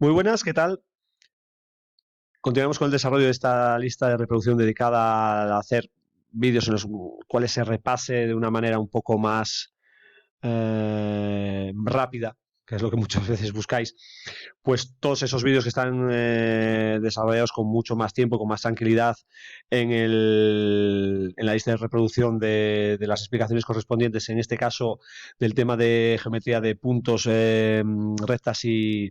Muy buenas, ¿qué tal? Continuamos con el desarrollo de esta lista de reproducción dedicada a hacer vídeos en los cuales se repase de una manera un poco más rápida, que es lo que muchas veces buscáis, pues todos esos vídeos que están desarrollados con mucho más tiempo, con más tranquilidad en la lista de reproducción de las explicaciones correspondientes, en este caso del tema de geometría de puntos, rectas y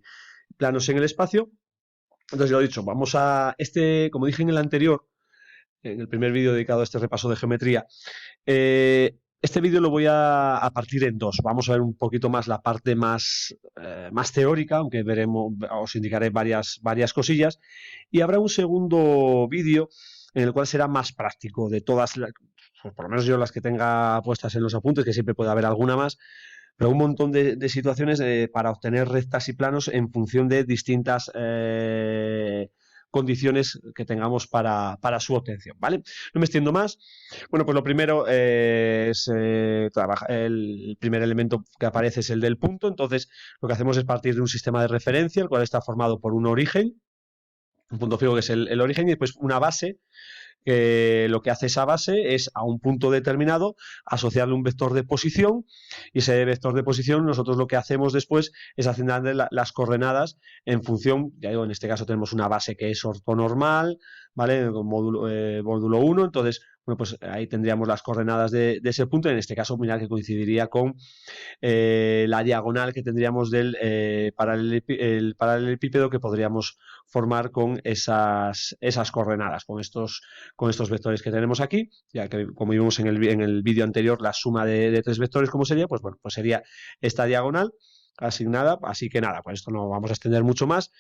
planos en el espacio. Entonces, lo he dicho, vamos a como dije en el anterior, en el primer vídeo dedicado a este repaso de geometría, este vídeo lo voy a partir en dos. Vamos a ver un poquito más la parte más teórica, aunque veremos, os indicaré varias cosillas, y habrá un segundo vídeo en el cual será más práctico de todas, pues por lo menos yo las que tenga puestas en los apuntes, que siempre puede haber alguna más, pero un montón de situaciones para obtener rectas y planos en función de distintas condiciones que tengamos para su obtención, ¿vale? No me extiendo más. Bueno, pues lo primero es el primer elemento que aparece es el del punto. Entonces, lo que hacemos es partir de un sistema de referencia, el cual está formado por un origen, un punto fijo que es el origen, y después una base, que lo que hace esa base es a un punto determinado asociarle un vector de posición, y ese vector de posición nosotros lo que hacemos después es asignarle las coordenadas en función, ya digo, en este caso tenemos una base que es ortonormal, ¿vale? Con módulo 1, entonces, bueno, pues ahí tendríamos las coordenadas de ese punto. En este caso, mirad que coincidiría con la diagonal que tendríamos del el paralelepípedo que podríamos formar con esas coordenadas, con estos vectores que tenemos aquí, ya que como vimos en el vídeo anterior, la suma de tres vectores, ¿cómo sería? Pues bueno, pues sería esta diagonal asignada, así que nada, pues esto no vamos a extender mucho más.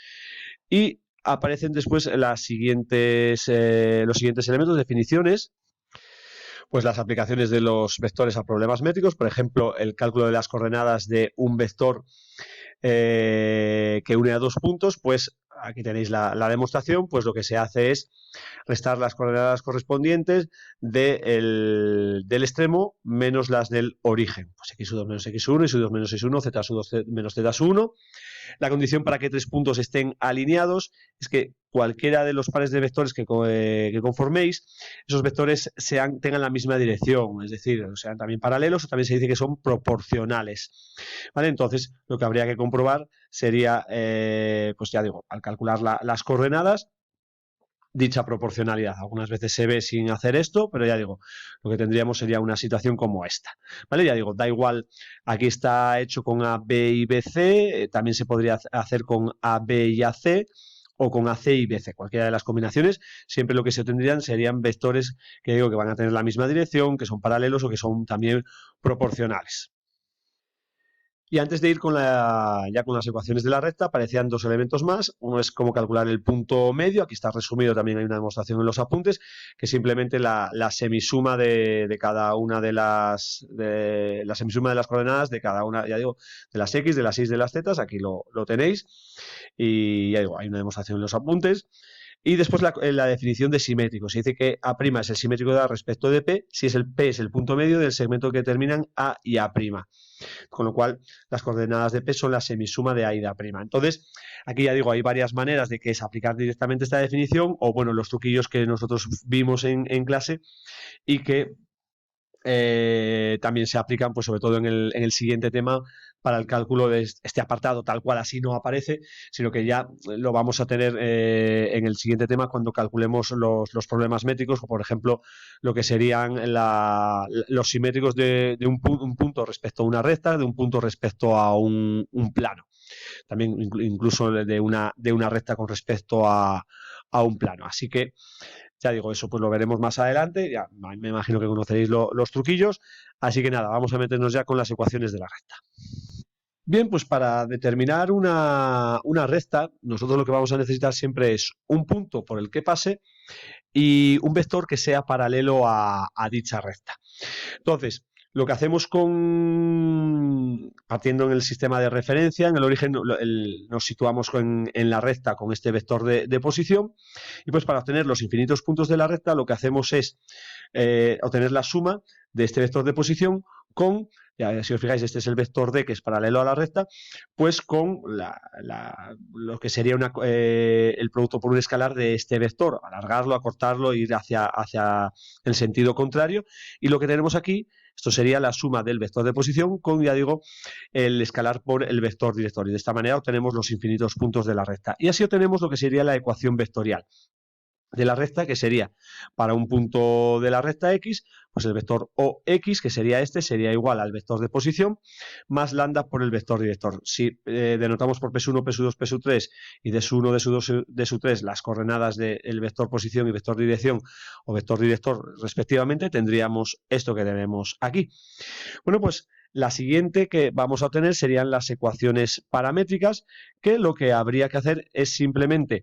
Y aparecen después los siguientes elementos, definiciones, pues las aplicaciones de los vectores a problemas métricos, por ejemplo, el cálculo de las coordenadas de un vector que une a dos puntos, pues aquí tenéis la demostración, pues lo que se hace es restar las coordenadas correspondientes del extremo menos las del origen. Pues x2 menos x1, y2 menos x1, z2 menos z1. La condición para que tres puntos estén alineados es que cualquiera de los pares de vectores que conforméis, esos vectores tengan la misma dirección, es decir, sean también paralelos, o también se dice que son proporcionales. ¿Vale? Entonces, lo que habría que comprobar sería, pues ya digo, al calcular las coordenadas, dicha proporcionalidad. Algunas veces se ve sin hacer esto, pero ya digo, lo que tendríamos sería una situación como esta. ¿Vale? Ya digo, da igual, aquí está hecho con A, B y BC, también se podría hacer con A, B y AC, o con AC y BC, cualquiera de las combinaciones. Siempre lo que se obtendrían serían vectores que digo que van a tener la misma dirección, que son paralelos o que son también proporcionales. Y antes de ir ya con las ecuaciones de la recta, aparecían dos elementos más. Uno es cómo calcular el punto medio. Aquí está resumido, también hay una demostración en los apuntes, que simplemente la semisuma de cada una la semisuma de las coordenadas de cada una, ya digo, de las X, de las Y, de las Z. Aquí lo tenéis. Y ya digo, hay una demostración en los apuntes. Y después la definición de simétrico. Se dice que A' es el simétrico de A respecto de P, si es el P es el punto medio del segmento que terminan A y A'. Con lo cual, las coordenadas de P son la semisuma de A y de A'. Entonces, aquí ya digo, hay varias maneras de que es aplicar directamente esta definición, o bueno, los truquillos que nosotros vimos en clase, y que también se aplican, pues sobre todo en el siguiente tema, para el cálculo de este apartado, tal cual así no aparece, sino que ya lo vamos a tener en el siguiente tema cuando calculemos los problemas métricos, o por ejemplo, lo que serían los simétricos de un punto respecto a una recta, de un punto respecto a un plano. También incluso de una recta con respecto a un plano. Así que ya digo, eso pues lo veremos más adelante, ya me imagino que conoceréis los truquillos, así que nada, vamos a meternos ya con las ecuaciones de la recta. Bien, pues para determinar una recta, nosotros lo que vamos a necesitar siempre es un punto por el que pase y un vector que sea paralelo a dicha recta. Entonces, lo que hacemos partiendo en el sistema de referencia, en el origen nos situamos en la recta con este vector de posición, y pues para obtener los infinitos puntos de la recta lo que hacemos es obtener la suma de este vector de posición con ya, si os fijáis, este es el vector D que es paralelo a la recta, pues con lo que sería el producto por un escalar de este vector, alargarlo, acortarlo, ir hacia el sentido contrario, y lo que tenemos aquí, esto sería la suma del vector de posición con, ya digo, el escalar por el vector director, y de esta manera obtenemos los infinitos puntos de la recta. Y así obtenemos lo que sería la ecuación vectorial de la recta, que sería para un punto de la recta X, pues el vector OX, que sería este, sería igual al vector de posición más lambda por el vector director. Si denotamos por P1, P2, P3 y D1, D2, D3 las coordenadas del vector posición y vector dirección o vector director respectivamente, tendríamos esto que tenemos aquí. Bueno, pues la siguiente que vamos a obtener serían las ecuaciones paramétricas, que lo que habría que hacer es simplemente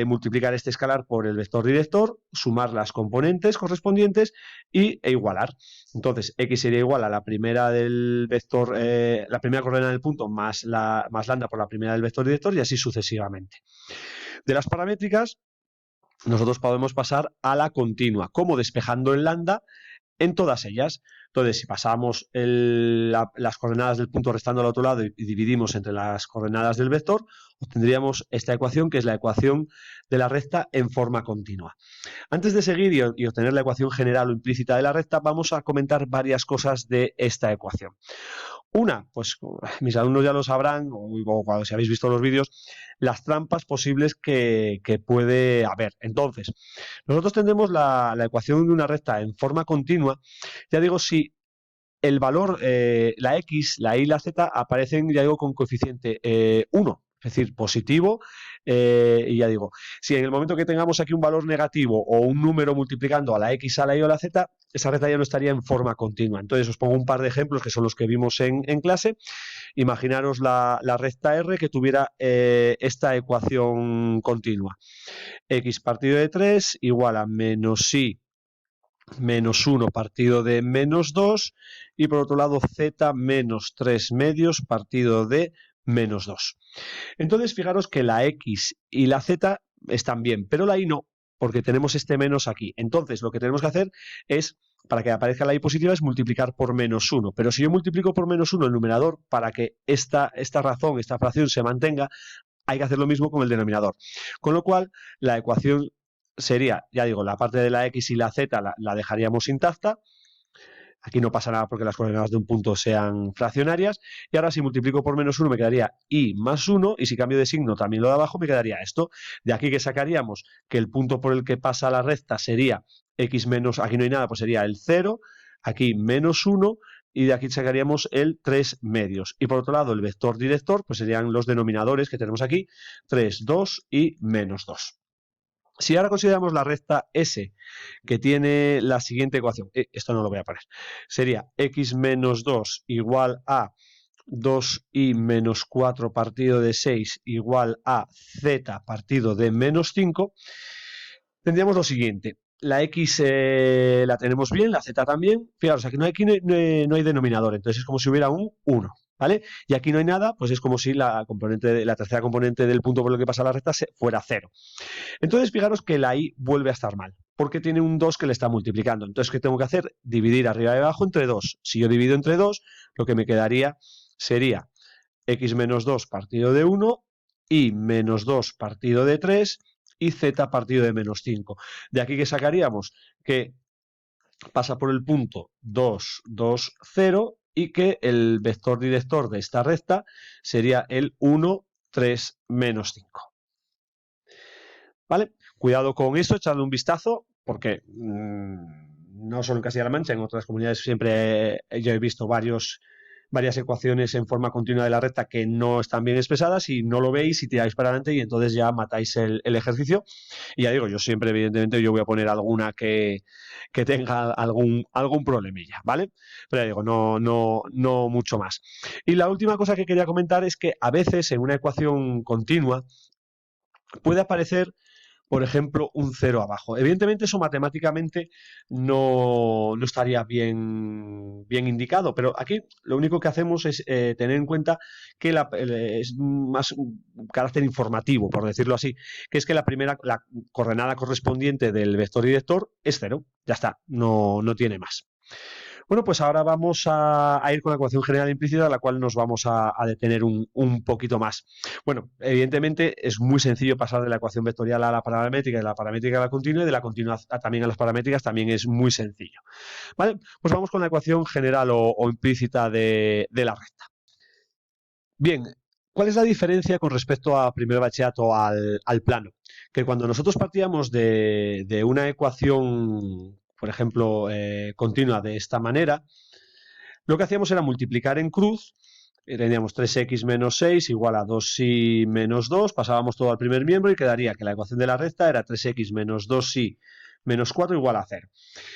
multiplicar este escalar por el vector director, sumar las componentes correspondientes e igualar. Entonces, x sería igual a la primera del vector, la primera coordenada del punto más lambda por la primera del vector director, y así sucesivamente. De las paramétricas, nosotros podemos pasar a la continua, como despejando el lambda en todas ellas. Entonces, si pasamos las coordenadas del punto restando al otro lado y dividimos entre las coordenadas del vector, obtendríamos esta ecuación, que es la ecuación de la recta en forma continua. Antes de seguir y obtener la ecuación general o implícita de la recta, vamos a comentar varias cosas de esta ecuación. Una, pues mis alumnos ya lo sabrán, o cuando si habéis visto los vídeos, las trampas posibles que puede haber. Entonces, nosotros tendremos la ecuación de una recta en forma continua, ya digo, si el valor, la X, la Y y la Z aparecen, ya digo, con coeficiente 1, es decir, positivo, y ya digo, si en el momento que tengamos aquí un valor negativo o un número multiplicando a la X, a la Y o a la Z, esa recta ya no estaría en forma continua. Entonces os pongo un par de ejemplos que son los que vimos en clase. Imaginaros la recta R que tuviera esta ecuación continua. X partido de 3 igual a menos Y menos 1 partido de menos 2, y por otro lado z menos 3 medios partido de menos 2. Entonces fijaros que la X y la Z están bien, pero la Y no, porque tenemos este menos aquí. Entonces lo que tenemos que hacer es, para que aparezca la Y positiva, es multiplicar por menos 1. Pero si yo multiplico por menos 1 el numerador, para que esta razón, esta fracción se mantenga, hay que hacer lo mismo con el denominador. Con lo cual, la ecuación sería, ya digo, la parte de la X y la Z la dejaríamos intacta. Aquí no pasa nada porque las coordenadas de un punto sean fraccionarias. Y ahora si multiplico por menos 1 me quedaría Y más 1, y si cambio de signo también lo de abajo me quedaría esto. De aquí que sacaríamos que el punto por el que pasa la recta sería X menos, aquí no hay nada, pues sería el 0, aquí menos 1, y de aquí sacaríamos el 3 medios. Y por otro lado, el vector director, pues serían los denominadores que tenemos aquí, 3, 2 y menos 2. Si ahora consideramos la recta S, que tiene la siguiente ecuación, esto no lo voy a poner, sería x menos 2 igual a 2y menos 4 partido de 6 igual a z partido de menos 5, tendríamos lo siguiente. La x la tenemos bien, la z también. Fijaros, aquí no hay denominador, entonces es como si hubiera un 1. ¿Vale? Y aquí no hay nada, pues es como si la tercera componente del punto por el que pasa la recta fuera 0. Entonces, fijaros que la Y vuelve a estar mal, porque tiene un 2 que le está multiplicando. Entonces, ¿qué tengo que hacer? Dividir arriba y abajo entre 2. Si yo divido entre 2, lo que me quedaría sería x menos 2 partido de 1, y menos 2 partido de 3, y z partido de menos 5. De aquí que sacaríamos que pasa por el punto 2, 2, 0, y que el vector director de esta recta sería el 1, 3, menos 5. ¿Vale? Cuidado con eso, echarle un vistazo, porque no solo en Castilla-La Mancha, en otras comunidades siempre yo he visto varias ecuaciones en forma continua de la recta que no están bien expresadas, y no lo veis y tiráis para adelante y entonces ya matáis el ejercicio. Y ya digo, yo siempre, evidentemente, yo voy a poner alguna que tenga algún problemilla, ¿vale? Pero ya digo, no mucho más. Y la última cosa que quería comentar es que a veces en una ecuación continua puede aparecer, por ejemplo, un 0 abajo. Evidentemente eso matemáticamente no estaría bien indicado, pero aquí lo único que hacemos es tener en cuenta que es más un carácter informativo, por decirlo así, que es que la coordenada correspondiente del vector director es 0. Ya está, no tiene más. Bueno, pues ahora vamos a ir con la ecuación general implícita, la cual nos vamos a detener un poquito más. Bueno, evidentemente es muy sencillo pasar de la ecuación vectorial a la paramétrica, de la paramétrica a la continua y de la continua también a las paramétricas, también es muy sencillo. ¿Vale? Pues vamos con la ecuación general o implícita de la recta. Bien, ¿cuál es la diferencia con respecto a primer bachillerato al plano? Que cuando nosotros partíamos de una ecuación, por ejemplo, continua de esta manera, lo que hacíamos era multiplicar en cruz, teníamos 3x menos 6 igual a 2y menos 2, pasábamos todo al primer miembro y quedaría que la ecuación de la recta era 3x menos 2y menos 4 igual a 0.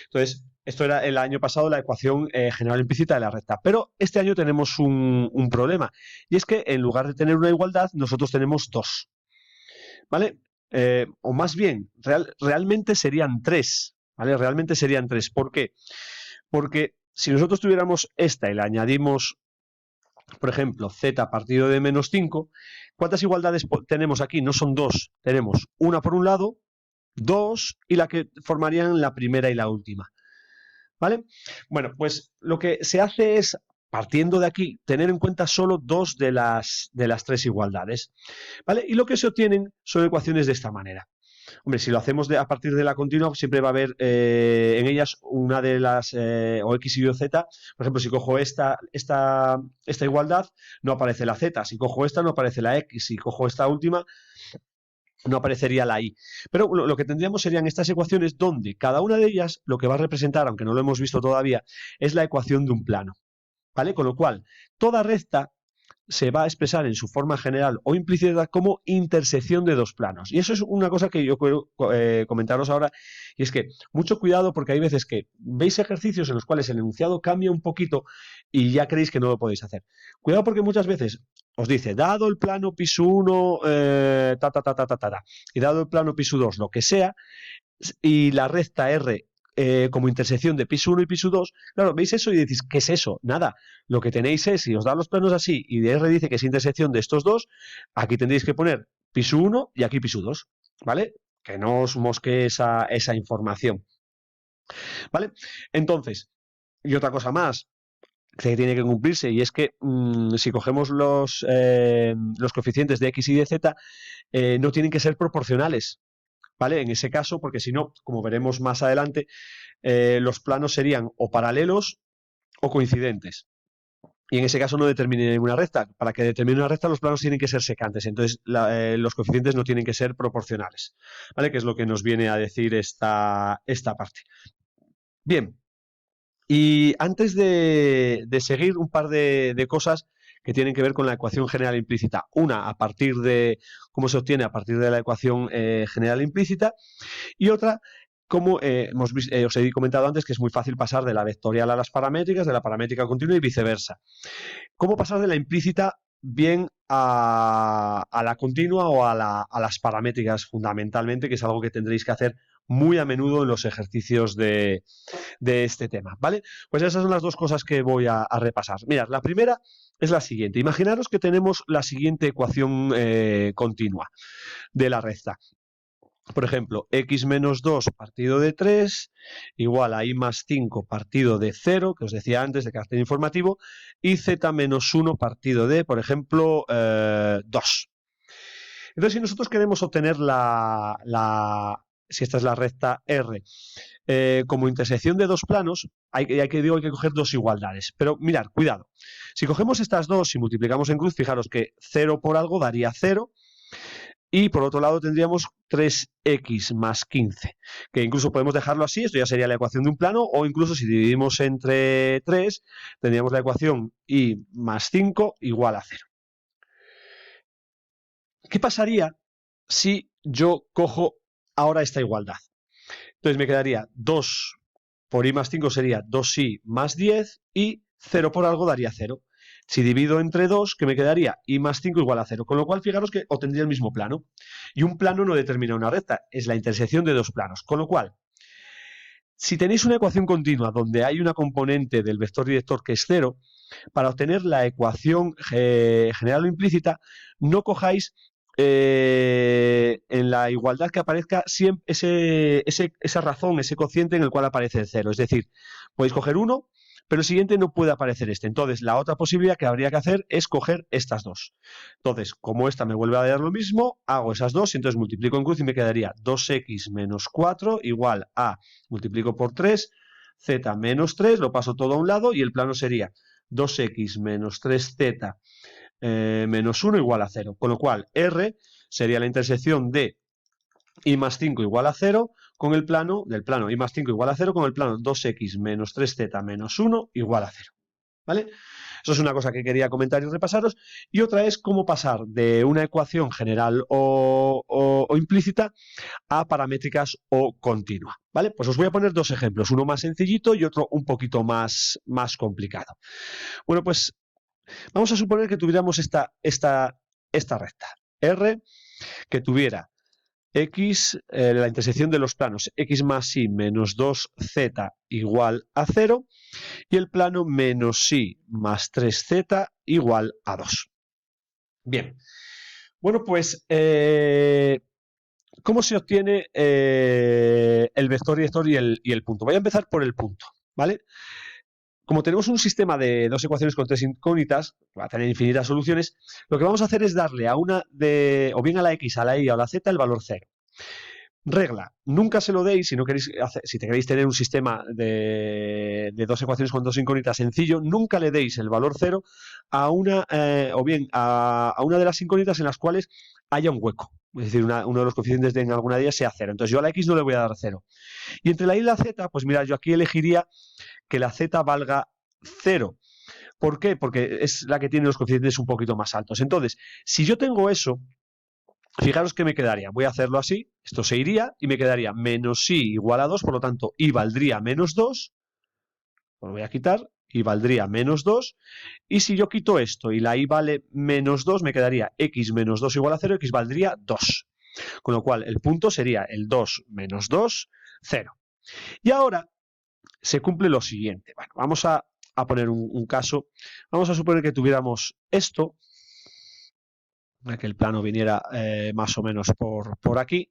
Entonces, esto era el año pasado la ecuación general implícita de la recta. Pero este año tenemos un problema. Y es que en lugar de tener una igualdad, nosotros tenemos dos. ¿Vale? O más bien, realmente serían tres. ¿Vale? Realmente serían tres. ¿Por qué? Porque si nosotros tuviéramos esta y le añadimos, por ejemplo, z partido de menos 5, ¿cuántas igualdades tenemos aquí? No son dos. Tenemos una por un lado, dos y la que formarían la primera y la última. ¿Vale? Bueno, pues lo que se hace es, partiendo de aquí, tener en cuenta solo dos de las tres igualdades. ¿Vale? Y lo que se obtienen son ecuaciones de esta manera. Hombre, si lo hacemos a partir de la continua, siempre va a haber en ellas una de las, o x y o z. Por ejemplo, si cojo esta igualdad, no aparece la z. Si cojo esta, no aparece la x. Si cojo esta última, no aparecería la i. Pero lo que tendríamos serían estas ecuaciones donde cada una de ellas lo que va a representar, aunque no lo hemos visto todavía, es la ecuación de un plano. ¿Vale? Con lo cual, toda recta se va a expresar en su forma general o implícita como intersección de dos planos. Y eso es una cosa que yo quiero comentaros ahora, y es que mucho cuidado porque hay veces que veis ejercicios en los cuales el enunciado cambia un poquito y ya creéis que no lo podéis hacer. Cuidado porque muchas veces os dice, dado el plano piso 1, y dado el plano piso 2, lo que sea, y la recta R como intersección de piso 1 y piso 2, claro, veis eso y decís, ¿qué es eso? Nada, lo que tenéis es, si os da los planos así y de R dice que es intersección de estos dos, aquí tendréis que poner piso 1 y aquí piso 2, ¿vale? Que no os mosquee esa información, ¿vale? Entonces, y otra cosa más que tiene que cumplirse, y es que si cogemos los coeficientes de X y de Z, no tienen que ser proporcionales, ¿vale? En ese caso, porque si no, como veremos más adelante, los planos serían o paralelos o coincidentes. Y en ese caso no determine una recta. Para que determine una recta, los planos tienen que ser secantes. Entonces, los coeficientes no tienen que ser proporcionales, ¿vale? Que es lo que nos viene a decir esta parte. Bien, y antes de seguir, un par de cosas que tienen que ver con la ecuación general implícita. Una, a partir de cómo se obtiene a partir de la ecuación general implícita, y otra, como os he comentado antes, que es muy fácil pasar de la vectorial a las paramétricas, de la paramétrica continua y viceversa. ¿Cómo pasar de la implícita bien a la continua o a las paramétricas fundamentalmente, que es algo que tendréis que hacer muy a menudo en los ejercicios de este tema, ¿vale? Pues esas son las dos cosas que voy a repasar. Mirad, la primera es la siguiente. Imaginaros que tenemos la siguiente ecuación continua de la recta. Por ejemplo, x menos 2 partido de 3 igual a y más 5 partido de 0, que os decía antes, de carácter informativo, y z menos 1 partido de, por ejemplo, 2. Entonces, si nosotros queremos obtener si esta es la recta R, como intersección de dos planos, hay que coger dos igualdades. Pero mirad, cuidado. Si cogemos estas dos y multiplicamos en cruz, fijaros que 0 por algo daría 0. Y por otro lado tendríamos 3x más 15, que incluso podemos dejarlo así, esto ya sería la ecuación de un plano, o incluso si dividimos entre 3, tendríamos la ecuación y más 5 igual a 0. ¿Qué pasaría si yo cojo ahora esta igualdad? Entonces me quedaría 2 por y más 5 sería 2y más 10 y 0 por algo daría 0. Si divido entre 2, ¿qué me quedaría? Y más 5 igual a 0. Con lo cual, fijaros que obtendría el mismo plano. Y un plano no determina una recta, es la intersección de dos planos. Con lo cual, si tenéis una ecuación continua donde hay una componente del vector director que es 0, para obtener la ecuación general o implícita, no cojáis en la igualdad que aparezca siempre esa razón, ese cociente en el cual aparece el 0. Es decir, podéis coger 1, pero el siguiente no puede aparecer este. Entonces, la otra posibilidad que habría que hacer es coger estas dos. Entonces, como esta me vuelve a dar lo mismo, hago esas dos y entonces multiplico en cruz y me quedaría 2x menos 4 igual a, multiplico por 3, z menos 3, lo paso todo a un lado y el plano sería 2x menos 3z menos 1 igual a 0. Con lo cual, R sería la intersección de y más 5 igual a 0 con el plano del plano y más 5 igual a 0 con el plano 2x menos 3z menos 1 igual a 0. ¿Vale? Eso es una cosa que quería comentar y repasaros. Y otra es cómo pasar de una ecuación general o implícita a paramétricas o continua. ¿Vale? Pues os voy a poner dos ejemplos, uno más sencillito y otro un poquito más complicado. Bueno, pues vamos a suponer que tuviéramos esta recta. R que tuviera x, la intersección de los planos x más y menos 2z igual a 0 y el plano menos y más 3z igual a 2. Bien, bueno, pues, ¿cómo se obtiene el vector director y el punto? Voy a empezar por el punto, ¿vale? Como tenemos un sistema de dos ecuaciones con tres incógnitas, va a tener infinitas soluciones, lo que vamos a hacer es darle a una o bien a la x, a la y o a la z el valor 0. Regla, nunca se lo deis si queréis tener un sistema de dos ecuaciones con dos incógnitas sencillo, nunca le deis el valor 0 a una o bien a una de las incógnitas en las cuales haya un hueco. Es decir, uno de los coeficientes en alguna de ellas sea 0. Entonces yo a la x no le voy a dar 0. Y entre la y y la z, pues mira, yo aquí elegiría que la z valga 0. ¿Por qué? Porque es la que tiene los coeficientes un poquito más altos. Entonces, si yo tengo eso, fijaros que me quedaría, voy a hacerlo así, esto se iría y me quedaría menos y igual a 2, por lo tanto, y valdría menos 2, lo voy a quitar, y valdría menos 2, y si yo quito esto y la y vale menos 2, me quedaría x menos 2 igual a 0, x valdría 2. Con lo cual, el punto sería el 2 menos 2, 0. Y ahora se cumple lo siguiente. Bueno, vamos a poner un caso. Vamos a suponer que tuviéramos esto, que el plano viniera más o menos por aquí.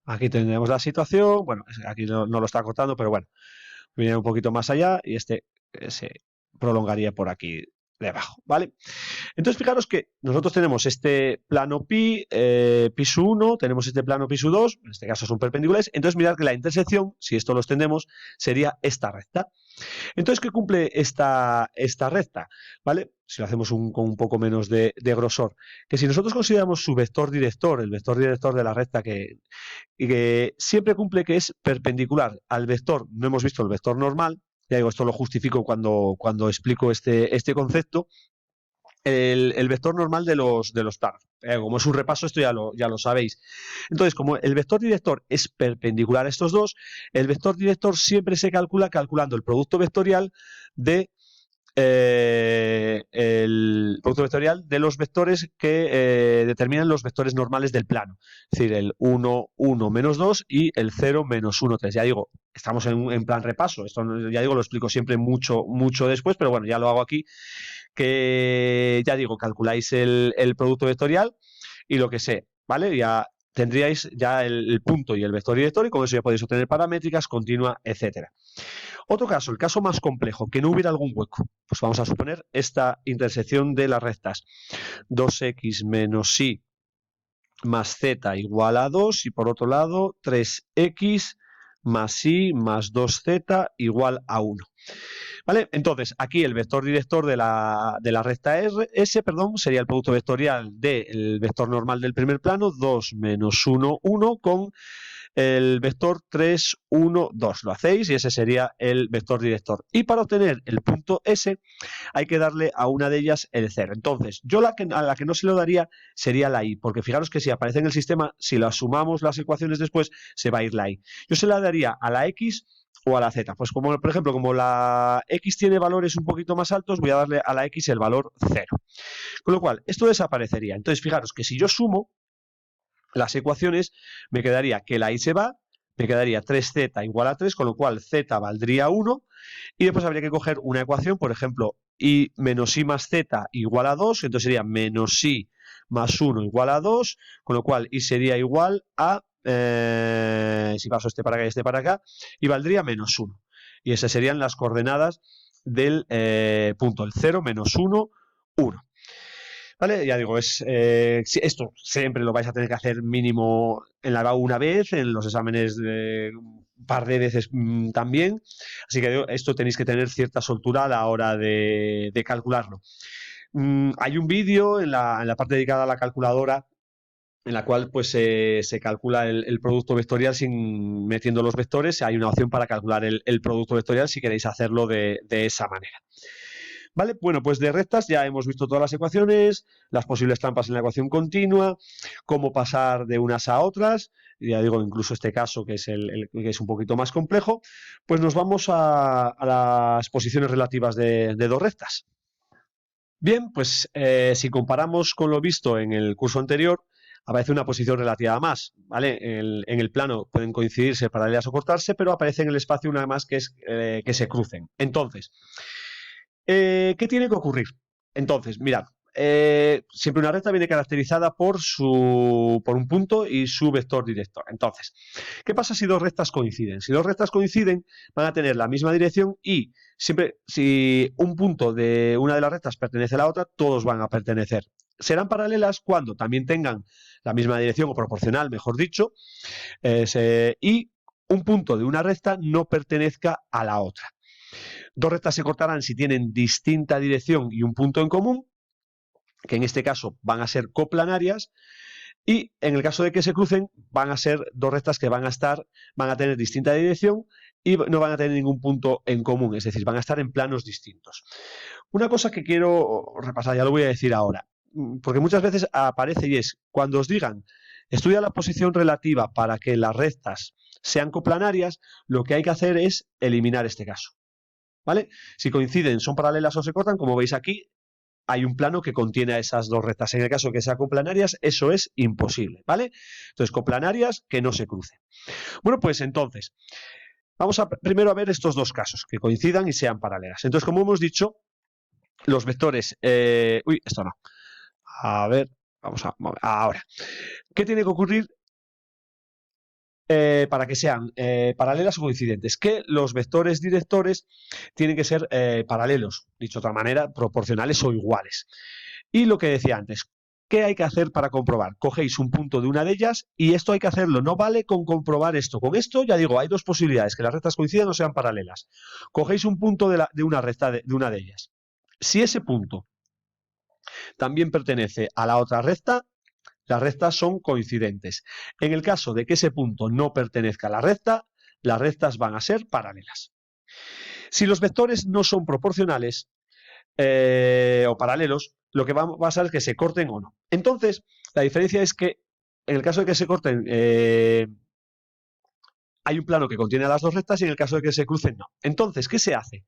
Aquí tendremos la situación. Bueno, aquí no lo está cortando, pero bueno, viene un poquito más allá y este se prolongaría por aquí debajo, ¿vale? Entonces, fijaros que nosotros tenemos este plano pi, pi su 1, tenemos este plano pi su 2, en este caso son perpendiculares, entonces mirad que la intersección, si esto lo extendemos, sería esta recta. Entonces, ¿qué cumple esta recta? ¿Vale? Si lo hacemos con un poco menos de grosor, que si nosotros consideramos su vector director, el vector director de la recta que siempre cumple que es perpendicular al vector, no hemos visto el vector normal, ya digo, esto lo justifico cuando explico este concepto, el vector normal de los taros. Como es un repaso, esto ya lo sabéis. Entonces, como el vector director es perpendicular a estos dos, el vector director siempre se calcula calculando el producto vectorial de los vectores que determinan los vectores normales del plano. Es decir, el 1, 1 menos 2 y el 0 menos 1, 3. Ya digo, estamos en plan repaso. Esto ya digo, lo explico siempre mucho después, pero bueno, ya lo hago aquí. Que ya digo, calculáis el producto vectorial y lo que sé, ¿vale? Ya tendríais ya el punto y el vector director y con eso ya podéis obtener paramétricas, continua, etcétera. Otro caso, el caso más complejo, que no hubiera algún hueco. Pues vamos a suponer esta intersección de las rectas 2x menos y más z igual a 2 y por otro lado 3x más y más 2z igual a 1. ¿Vale? Entonces, aquí el vector director de la recta S sería el producto vectorial del vector normal del primer plano, 2 menos 1, 1, con el vector 3, 1, 2. Lo hacéis y ese sería el vector director. Y para obtener el punto S hay que darle a una de ellas el 0. Entonces, yo a la que no se lo daría sería la Y, porque fijaros que si aparece en el sistema, si la sumamos las ecuaciones después, se va a ir la Y. Yo se la daría a la X o a la Z. Pues como, por ejemplo, como la X tiene valores un poquito más altos, voy a darle a la X el valor 0. Con lo cual, esto desaparecería. Entonces, fijaros que si yo sumo las ecuaciones, me quedaría que la Y se va, me quedaría 3z igual a 3, con lo cual z valdría 1, y después habría que coger una ecuación, por ejemplo, y menos y más z igual a 2, entonces sería menos y más 1 igual a 2, con lo cual y sería igual a, si paso este para acá y este para acá, y valdría menos 1. Y esas serían las coordenadas del punto, el 0, menos 1, 1. ¿Vale? Ya digo, esto siempre lo vais a tener que hacer mínimo en la GAU una vez, en los exámenes un par de veces también. Así que esto tenéis que tener cierta soltura a la hora de calcularlo. Hay un vídeo en la parte dedicada a la calculadora en la cual pues se calcula el producto vectorial sin metiendo los vectores. Hay una opción para calcular el producto vectorial si queréis hacerlo de esa manera. ¿Vale? Bueno, pues de rectas ya hemos visto todas las ecuaciones, las posibles trampas en la ecuación continua, cómo pasar de unas a otras, ya digo, incluso este caso que es un poquito más complejo, pues nos vamos a las posiciones relativas de dos rectas. Bien, pues si comparamos con lo visto en el curso anterior, aparece una posición relativa más, ¿vale? En el plano pueden coincidirse paralelas o cortarse, pero aparece en el espacio una más que es que se crucen. Entonces, ¿qué tiene que ocurrir? Entonces, mirad, siempre una recta viene caracterizada por un punto y su vector director. Entonces, ¿qué pasa si dos rectas coinciden? Si dos rectas coinciden, van a tener la misma dirección y siempre, si un punto de una de las rectas pertenece a la otra, todos van a pertenecer. Serán paralelas cuando también tengan la misma dirección o proporcional, mejor dicho, y un punto de una recta no pertenezca a la otra. Dos rectas se cortarán si tienen distinta dirección y un punto en común, que en este caso van a ser coplanarias, y en el caso de que se crucen van a ser dos rectas que van a tener distinta dirección y no van a tener ningún punto en común, es decir, van a estar en planos distintos. Una cosa que quiero repasar, ya lo voy a decir ahora, porque muchas veces aparece y es, cuando os digan, estudia la posición relativa para que las rectas sean coplanarias, lo que hay que hacer es eliminar este caso. ¿Vale? Si coinciden, son paralelas o se cortan, como veis aquí, hay un plano que contiene a esas dos rectas. En el caso que sean coplanarias, eso es imposible, ¿vale? Entonces, coplanarias que no se crucen. Bueno, pues entonces, vamos primero a ver estos dos casos, que coincidan y sean paralelas. Entonces, como hemos dicho, los vectores... esto no. A ver, ahora. ¿Qué tiene que ocurrir para que sean paralelas o coincidentes? Que los vectores directores tienen que ser paralelos, dicho de otra manera, proporcionales o iguales. Y lo que decía antes, ¿qué hay que hacer para comprobar? Cogéis un punto de una de ellas y esto hay que hacerlo, no vale con comprobar esto. Con esto, ya digo, hay dos posibilidades, que las rectas coincidan o sean paralelas. Cogéis un punto de una recta de una de ellas. Si ese punto también pertenece a la otra recta, las rectas son coincidentes. En el caso de que ese punto no pertenezca a la recta, las rectas van a ser paralelas. Si los vectores no son proporcionales o paralelos, lo que va a pasar es que se corten o no. Entonces, la diferencia es que en el caso de que se corten, hay un plano que contiene a las dos rectas y en el caso de que se crucen, no. Entonces, ¿qué se hace?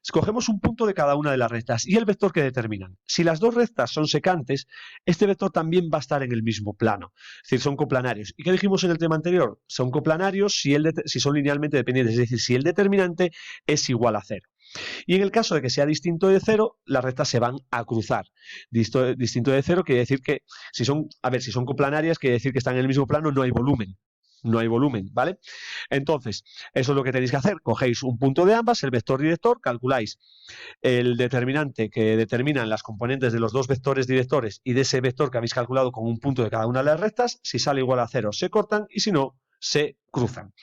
Escogemos un punto de cada una de las rectas y el vector que determinan. Si las dos rectas son secantes, este vector también va a estar en el mismo plano. Es decir, son coplanarios. ¿Y qué dijimos en el tema anterior? Son coplanarios si son linealmente dependientes, es decir, si el determinante es igual a 0. Y en el caso de que sea distinto de 0, las rectas se van a cruzar. Distinto de 0 quiere decir que si son coplanarias, quiere decir que están en el mismo plano, no hay volumen. No hay volumen, ¿vale? Entonces, eso es lo que tenéis que hacer. Cogéis un punto de ambas, el vector director, calculáis el determinante que determinan las componentes de los dos vectores directores y de ese vector que habéis calculado con un punto de cada una de las rectas. Si sale igual a 0, se cortan y si no, se cruzan.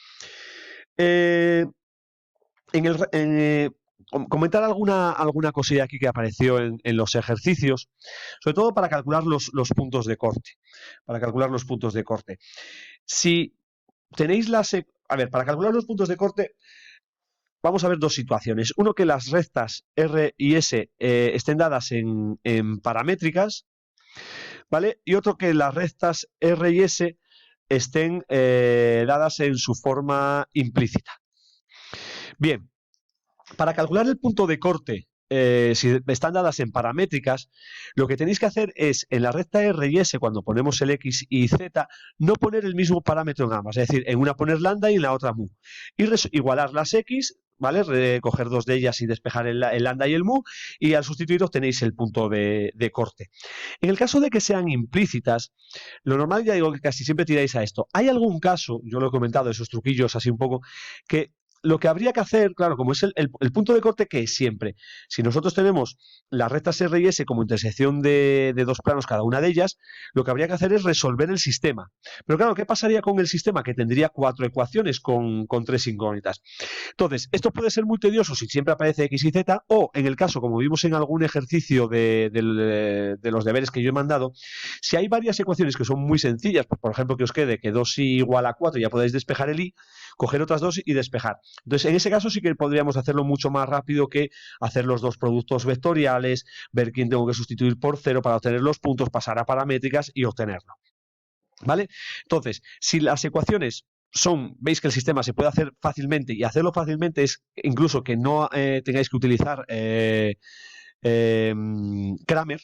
Comentar alguna cosilla aquí que apareció en los ejercicios, sobre todo para calcular los puntos de corte. Para calcular los puntos de corte. Si tenéis para calcular los puntos de corte, vamos a ver dos situaciones. Uno, que las rectas R y S estén dadas en paramétricas, ¿vale? Y otro, que las rectas R y S estén dadas en su forma implícita. Bien, para calcular el punto de corte, si están dadas en paramétricas, lo que tenéis que hacer es, en la recta R y S, cuando ponemos el X y Z, no poner el mismo parámetro en ambas, es decir, en una poner lambda y en la otra mu. Y igualar las X, ¿vale? Recoger dos de ellas y despejar el lambda y el mu, y al sustituir obtenéis el punto de corte. En el caso de que sean implícitas, lo normal, ya digo, que casi siempre tiráis a esto. Hay algún caso, yo lo he comentado, esos truquillos así un poco, que lo que habría que hacer, claro, como es el punto de corte, que es siempre, si nosotros tenemos las rectas R y S como intersección de dos planos cada una de ellas, lo que habría que hacer es resolver el sistema. Pero claro, ¿qué pasaría con el sistema? Que tendría 4 ecuaciones con 3 incógnitas. Entonces, esto puede ser muy tedioso si siempre aparece X y Z, o en el caso, como vimos en algún ejercicio de los deberes que yo he mandado, si hay varias ecuaciones que son muy sencillas, pues, por ejemplo, que os quede que 2i igual a 4, ya podéis despejar el i, coger otras dos y despejar. Entonces, en ese caso sí que podríamos hacerlo mucho más rápido que hacer los dos productos vectoriales, ver quién tengo que sustituir por 0 para obtener los puntos, pasar a paramétricas y obtenerlo. ¿Vale? Entonces, si las ecuaciones veis que el sistema se puede hacer fácilmente, y hacerlo fácilmente es incluso que no tengáis que utilizar Cramer,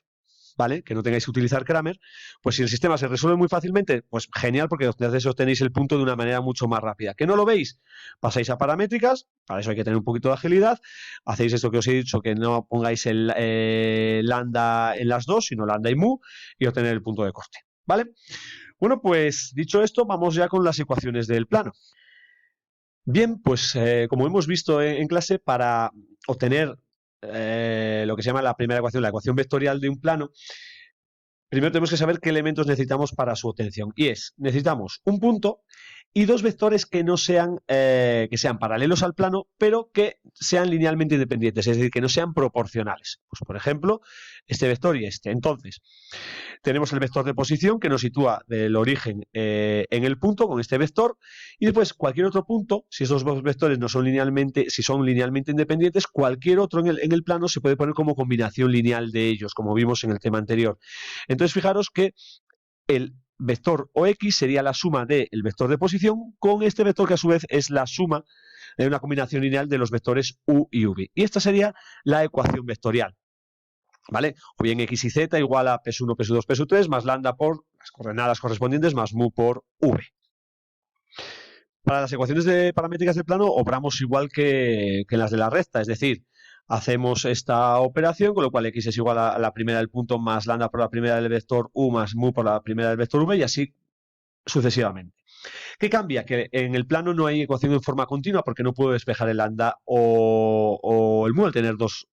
¿vale? Que no tengáis que utilizar Cramer, pues si el sistema se resuelve muy fácilmente, pues genial, porque entonces obtenéis el punto de una manera mucho más rápida. ¿Que no lo veis? Pasáis a paramétricas, para eso hay que tener un poquito de agilidad, hacéis esto que os he dicho, que no pongáis el lambda en las dos, sino lambda y mu, y obtener el punto de corte, ¿vale? Bueno, pues dicho esto, vamos ya con las ecuaciones del plano. Bien, pues como hemos visto en clase, para obtener lo que se llama la primera ecuación, la ecuación vectorial de un plano, primero tenemos que saber qué elementos necesitamos para su obtención. Y necesitamos un punto y dos vectores que no sean, que sean paralelos al plano, pero que sean linealmente independientes, es decir, que no sean proporcionales. Pues, por ejemplo, este vector y este. Entonces, tenemos el vector de posición que nos sitúa del origen en el punto con este vector, y después cualquier otro punto, si esos dos vectores no son linealmente, si son linealmente independientes, cualquier otro en el plano se puede poner como combinación lineal de ellos, como vimos en el tema anterior. Entonces, fijaros que el vector OX sería la suma del vector de posición con este vector que a su vez es la suma de una combinación lineal de los vectores U y V. Y esta sería la ecuación vectorial, ¿vale? O bien X y Z igual a P1, P2, P3 más lambda por las coordenadas correspondientes más mu por V. Para las ecuaciones de paramétricas del plano operamos igual que en las de la recta, es decir, hacemos esta operación, con lo cual X es igual a la primera del punto más lambda por la primera del vector U más mu por la primera del vector V, y así sucesivamente. ¿Qué cambia? Que en el plano no hay ecuación en forma continua, porque no puedo despejar el lambda o el mu al tener dos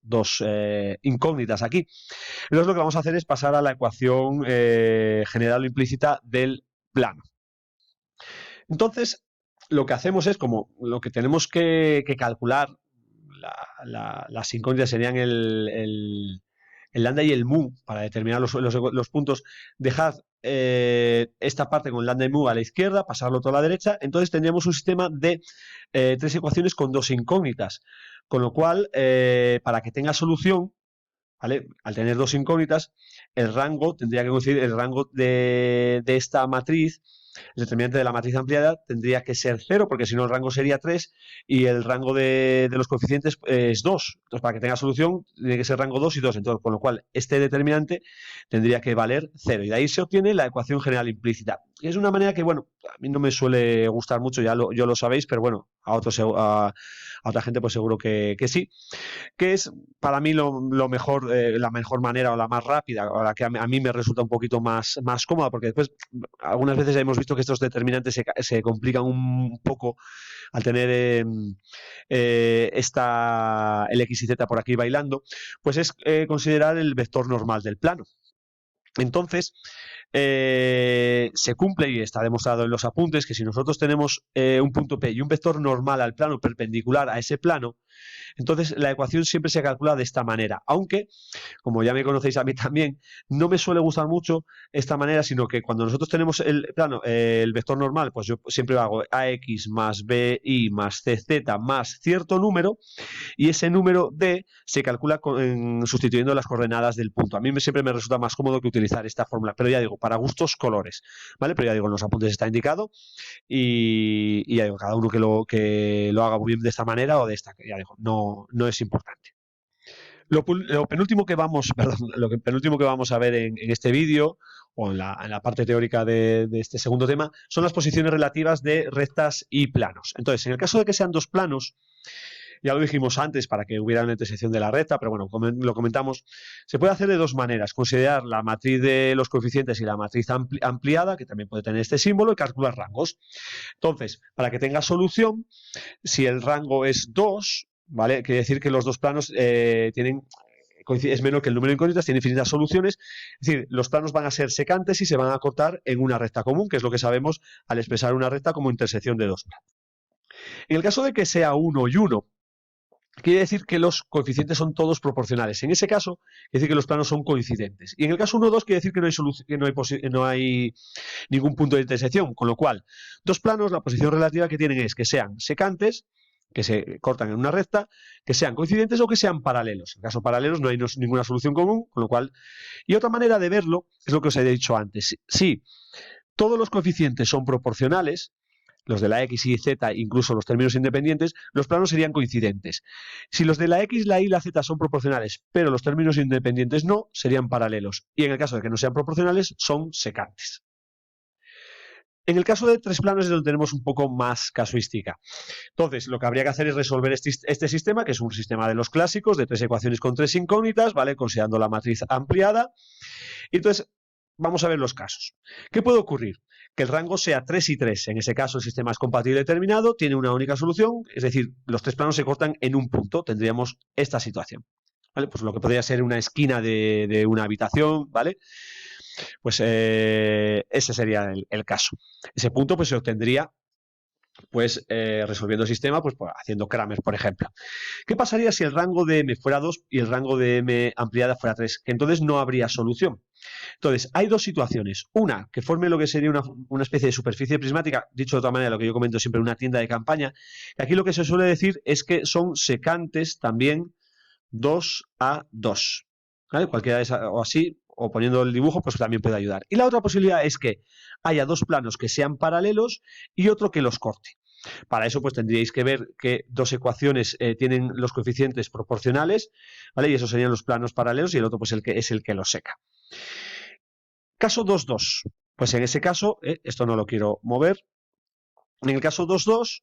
incógnitas aquí. Entonces lo que vamos a hacer es pasar a la ecuación general o implícita del plano. Entonces, lo que hacemos es, como lo que tenemos que calcular, las incógnitas serían el lambda y el mu para determinar los puntos. Dejad esta parte con lambda y mu a la izquierda, pasarlo todo a la derecha. Entonces tendríamos un sistema de 3 ecuaciones con 2 incógnitas, con lo cual para que tenga solución, ¿vale? Al tener 2 incógnitas, el rango tendría que coincidir, el rango de esta matriz, el determinante de la matriz ampliada tendría que ser 0, porque si no el rango sería 3, y el rango de los coeficientes es 2. Entonces, para que tenga solución, tiene que ser rango 2 y 2. Entonces, con lo cual, este determinante tendría que valer 0. Y de ahí se obtiene la ecuación general implícita. Y es una manera que, bueno, a mí no me suele gustar mucho, ya lo sabéis, pero bueno, a otra gente pues seguro que sí, que es para mí lo mejor, la mejor manera o la más rápida, o la que a mí me resulta un poquito más cómoda, porque después algunas veces hemos visto que estos determinantes se complican un poco al tener el X y Z por aquí bailando, pues es considerar el vector normal del plano. Entonces, se cumple, y está demostrado en los apuntes, que si nosotros tenemos un punto P y un vector normal al plano perpendicular a ese plano, entonces la ecuación siempre se calcula de esta manera, aunque, como ya me conocéis a mí también, no me suele gustar mucho esta manera, sino que cuando nosotros tenemos el vector normal, pues yo siempre hago AX más BY más CZ más cierto número, y ese número D se calcula sustituyendo las coordenadas del punto. A mí siempre me resulta más cómodo que utilizar esta fórmula, pero ya digo, para gustos colores, ¿vale? Pero ya digo, en los apuntes está indicado, y ya digo, cada uno que lo haga muy bien de esta manera o de esta, ya digo, no es importante. Lo penúltimo que vamos, penúltimo que vamos a ver en este vídeo, o en la parte teórica de este segundo tema, son las posiciones relativas de rectas y planos. Entonces, en el caso de que sean dos planos, ya lo dijimos antes para que hubiera una intersección de la recta, pero bueno, como lo comentamos, se puede hacer de dos maneras: considerar la matriz de los coeficientes y la matriz ampliada, que también puede tener este símbolo, y calcular rangos. Entonces, para que tenga solución, si el rango es 2, ¿vale? Quiere decir que los dos planos es menor que el número de incógnitas, tiene infinitas soluciones, es decir, los planos van a ser secantes y se van a cortar en una recta común, que es lo que sabemos al expresar una recta como intersección de dos planos. En el caso de que sea 1 y 1, quiere decir que los coeficientes son todos proporcionales. En ese caso, quiere decir que los planos son coincidentes. Y en el caso 1 2, quiere decir que no hay ningún punto de intersección, con lo cual, dos planos, la posición relativa que tienen es que sean secantes, que se cortan en una recta, que sean coincidentes o que sean paralelos. En caso paralelos no hay ninguna solución común, con lo cual... Y otra manera de verlo es lo que os he dicho antes. Si todos los coeficientes son proporcionales, los de la X y Z, incluso los términos independientes, los planos serían coincidentes. Si los de la X, la Y y la Z son proporcionales, pero los términos independientes no, serían paralelos. Y en el caso de que no sean proporcionales, son secantes. En el caso de tres planos es donde tenemos un poco más casuística. Entonces, lo que habría que hacer es resolver este sistema, que es un sistema de los clásicos, de tres ecuaciones con tres incógnitas, ¿vale? Considerando la matriz ampliada. Y entonces, vamos a ver los casos. ¿Qué puede ocurrir? Que el rango sea 3 y 3. En ese caso, el sistema es compatible determinado, tiene una única solución, es decir, los tres planos se cortan en un punto. Tendríamos esta situación, ¿vale? Pues lo que podría ser una esquina de una habitación, ¿vale? Pues ese sería el caso. Ese punto pues se obtendría pues resolviendo el sistema, pues haciendo Kramer, por ejemplo. ¿Qué pasaría si el rango de m fuera 2 y el rango de m ampliada fuera 3? Que entonces no habría solución. Entonces, hay dos situaciones. Una, que forme lo que sería una especie de superficie prismática, dicho de otra manera, lo que yo comento siempre, una tienda de campaña, que aquí lo que se suele decir es que son secantes también 2 a 2. ¿Vale? Cualquiera de esas, o así, o poniendo el dibujo, pues también puede ayudar. Y la otra posibilidad es que haya dos planos que sean paralelos y otro que los corte. Para eso, pues tendríais que ver que dos ecuaciones tienen los coeficientes proporcionales, ¿vale? Y esos serían los planos paralelos y el otro, pues es el que los seca. Caso 2,2. Pues en ese caso, esto no lo quiero mover. En el caso 2,2,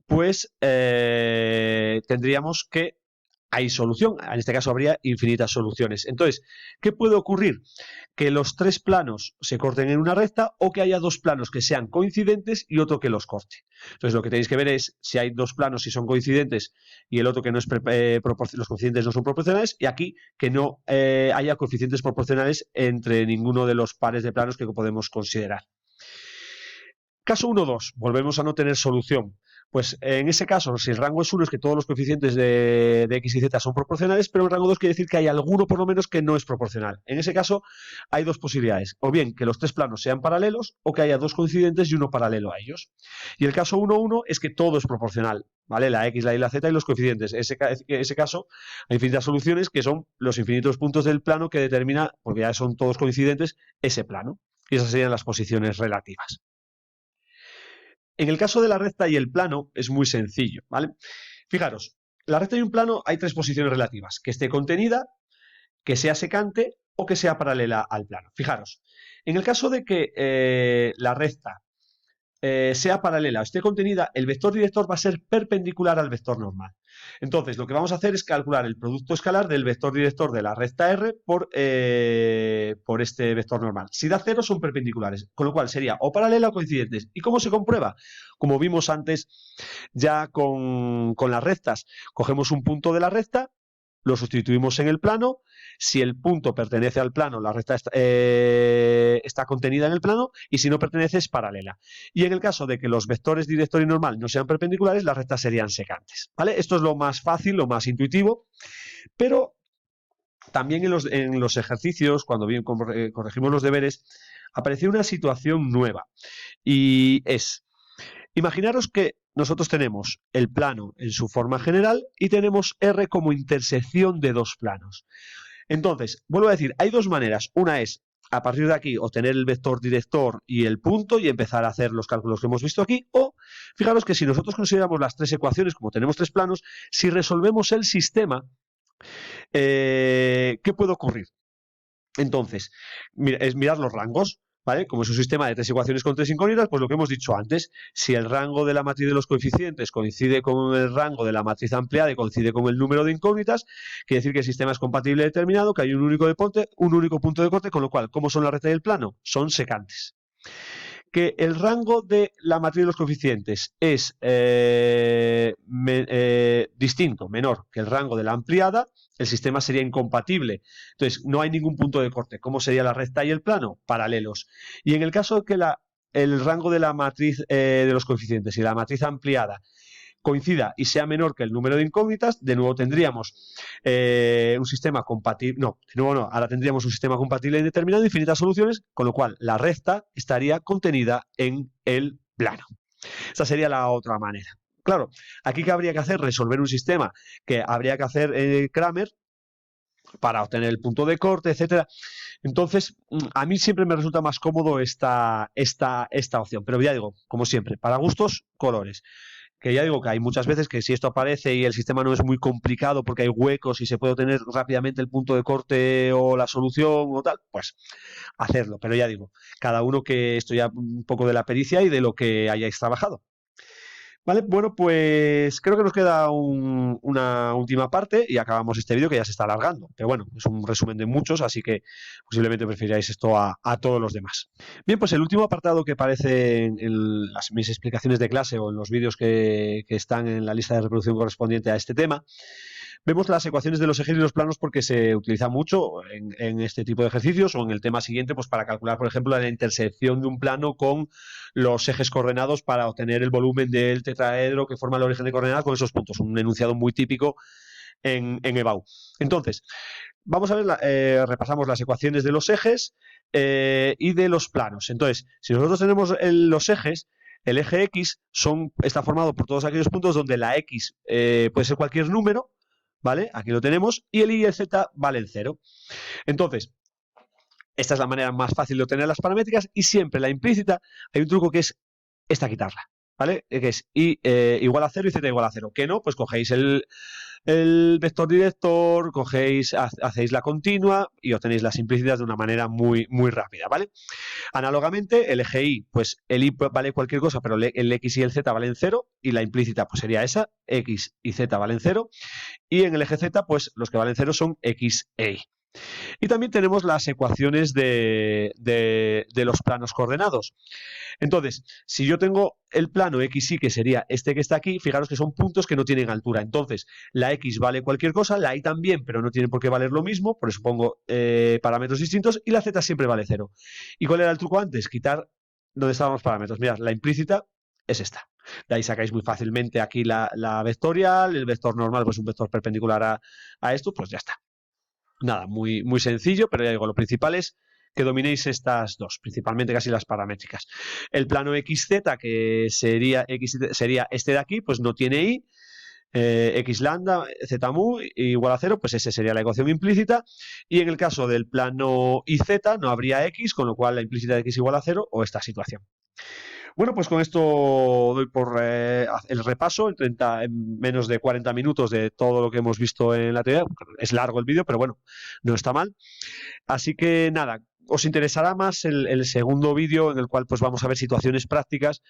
pues tendríamos que hay solución. En este caso habría infinitas soluciones. Entonces, ¿qué puede ocurrir? Que los tres planos se corten en una recta o que haya dos planos que sean coincidentes y otro que los corte. Entonces, lo que tenéis que ver es si hay dos planos si son coincidentes y el otro que no es los coeficientes no son proporcionales, y aquí que no haya coeficientes proporcionales entre ninguno de los pares de planos que podemos considerar. Caso 1,2. Volvemos a no tener solución. Pues en ese caso, si el rango es 1, es que todos los coeficientes de X y Z son proporcionales, pero el rango 2 quiere decir que hay alguno por lo menos que no es proporcional. En ese caso hay dos posibilidades, o bien que los tres planos sean paralelos o que haya dos coincidentes y uno paralelo a ellos. Y el caso 1,1 es que todo es proporcional, ¿vale? La X, la Y, la Z y los coeficientes. En ese caso hay infinitas soluciones que son los infinitos puntos del plano que determina, porque ya son todos coincidentes, ese plano. Y esas serían las posiciones relativas. En el caso de la recta y el plano es muy sencillo, ¿vale? Fijaros, la recta y un plano hay tres posiciones relativas: que esté contenida, que sea secante o que sea paralela al plano. Fijaros, en el caso de que la recta sea paralela o esté contenida, el vector director va a ser perpendicular al vector normal. Entonces, lo que vamos a hacer es calcular el producto escalar del vector director de la recta R por este vector normal. Si da 0, son perpendiculares, con lo cual sería o paralela o coincidentes. ¿Y cómo se comprueba? Como vimos antes ya con las rectas, cogemos un punto de la recta, lo sustituimos en el plano. Si el punto pertenece al plano, la recta está contenida en el plano, y si no pertenece, es paralela. Y en el caso de que los vectores director y normal no sean perpendiculares, las rectas serían secantes, ¿vale? Esto es lo más fácil, lo más intuitivo, pero también en los ejercicios, cuando bien corregimos los deberes, apareció una situación nueva, y es: imaginaros que nosotros tenemos el plano en su forma general y tenemos R como intersección de dos planos. Entonces, vuelvo a decir, hay dos maneras. Una es, a partir de aquí, obtener el vector director y el punto y empezar a hacer los cálculos que hemos visto aquí. O, fijaros que si nosotros consideramos las tres ecuaciones, como tenemos tres planos, si resolvemos el sistema, ¿qué puede ocurrir? Entonces, es mirar los rangos, ¿vale? Como es un sistema de 3 ecuaciones con 3 incógnitas, pues lo que hemos dicho antes, si el rango de la matriz de los coeficientes coincide con el rango de la matriz ampliada y coincide con el número de incógnitas, quiere decir que el sistema es compatible determinado, que hay un único punto de corte, con lo cual, ¿cómo son la recta y el plano? Son secantes. Que el rango de la matriz de los coeficientes es distinto, menor que el rango de la ampliada, el sistema sería incompatible. Entonces, no hay ningún punto de corte. ¿Cómo sería la recta y el plano? Paralelos. Y en el caso de que el rango de la matriz de los coeficientes y la matriz ampliada coincida y sea menor que el número de incógnitas, de nuevo tendríamos un sistema compatible, no, de nuevo no, ahora tendríamos un sistema compatible indeterminado, infinitas soluciones, con lo cual la recta estaría contenida en el plano. Esta sería la otra manera. Claro, aquí ¿qué habría que hacer? Resolver un sistema que habría que hacer Cramer para obtener el punto de corte, etcétera. Entonces, a mí siempre me resulta más cómodo esta opción. Pero ya digo, como siempre, para gustos, colores. Que ya digo que hay muchas veces que si esto aparece y el sistema no es muy complicado porque hay huecos y se puede obtener rápidamente el punto de corte o la solución o tal, pues hacerlo. Pero ya digo, cada uno que esto ya un poco de la pericia y de lo que hayáis trabajado. Vale, bueno, pues creo que nos queda una última parte y acabamos este vídeo que ya se está alargando. Pero bueno, es un resumen de muchos, así que posiblemente prefiráis esto a todos los demás. Bien, pues el último apartado que aparece en mis explicaciones de clase o en los vídeos que están en la lista de reproducción correspondiente a este tema, vemos las ecuaciones de los ejes y los planos porque se utiliza mucho en este tipo de ejercicios o en el tema siguiente, pues para calcular, por ejemplo, la intersección de un plano con los ejes coordenados para obtener el volumen del tetraedro que forma el origen de coordenadas con esos puntos. Un enunciado muy típico en EBAU. Entonces, vamos a ver, repasamos las ecuaciones de los ejes y de los planos. Entonces, si nosotros tenemos los ejes, el eje X está formado por todos aquellos puntos donde la X puede ser cualquier número, ¿vale? Aquí lo tenemos, y el Y y el Z valen 0. Entonces, esta es la manera más fácil de obtener las paramétricas y siempre la implícita, hay un truco que es esta quitarla, ¿vale? Que es Y igual a 0 y Z igual a 0. Que no, pues cogéis el vector director, hacéis la continua y obtenéis las implícitas de una manera muy, muy rápida, ¿vale? Análogamente, el eje Y, pues el Y vale cualquier cosa, pero el X y el Z valen 0 y la implícita pues sería esa, X y Z valen 0 y en el eje Z pues los que valen 0 son X e Y. Y también tenemos las ecuaciones de los planos coordenados. Entonces, si yo tengo el plano XY, que sería este que está aquí, fijaros que son puntos que no tienen altura. Entonces, la X vale cualquier cosa, la Y también, pero no tiene por qué valer lo mismo, por eso pongo parámetros distintos, y la Z siempre vale 0. ¿Y cuál era el truco antes? Quitar donde estaban los parámetros. Mirad, la implícita es esta. De ahí sacáis muy fácilmente aquí la vectorial, el vector normal, pues un vector perpendicular a esto, pues ya está. Nada, muy, muy sencillo, pero ya digo, lo principal es que dominéis estas dos, principalmente casi las paramétricas. El plano XZ, que sería este de aquí, pues no tiene Y, x lambda, z mu igual a 0, pues esa sería la ecuación implícita. Y en el caso del plano IZ no habría X, con lo cual la implícita de X igual a 0 o esta situación. Bueno, pues con esto doy por el repaso en menos de 40 minutos de todo lo que hemos visto en la teoría. Es largo el vídeo, pero bueno, no está mal. Así que nada, os interesará más el segundo vídeo en el cual pues vamos a ver situaciones prácticas,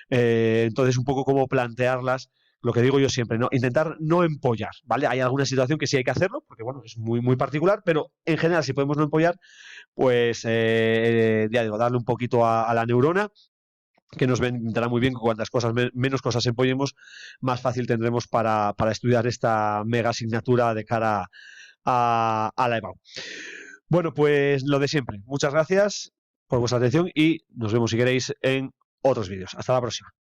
entonces un poco cómo plantearlas. Lo que digo yo siempre, ¿no? Intentar no empollar, ¿vale? Hay alguna situación que sí hay que hacerlo, porque bueno, es muy, muy particular, pero en general si podemos no empollar, pues ya digo, darle un poquito a la neurona, que nos vendrá muy bien, que cuantas cosas menos cosas empollemos, más fácil tendremos para estudiar esta mega asignatura de cara a la EBAU. Bueno, pues lo de siempre. Muchas gracias por vuestra atención y nos vemos si queréis en otros vídeos. Hasta la próxima.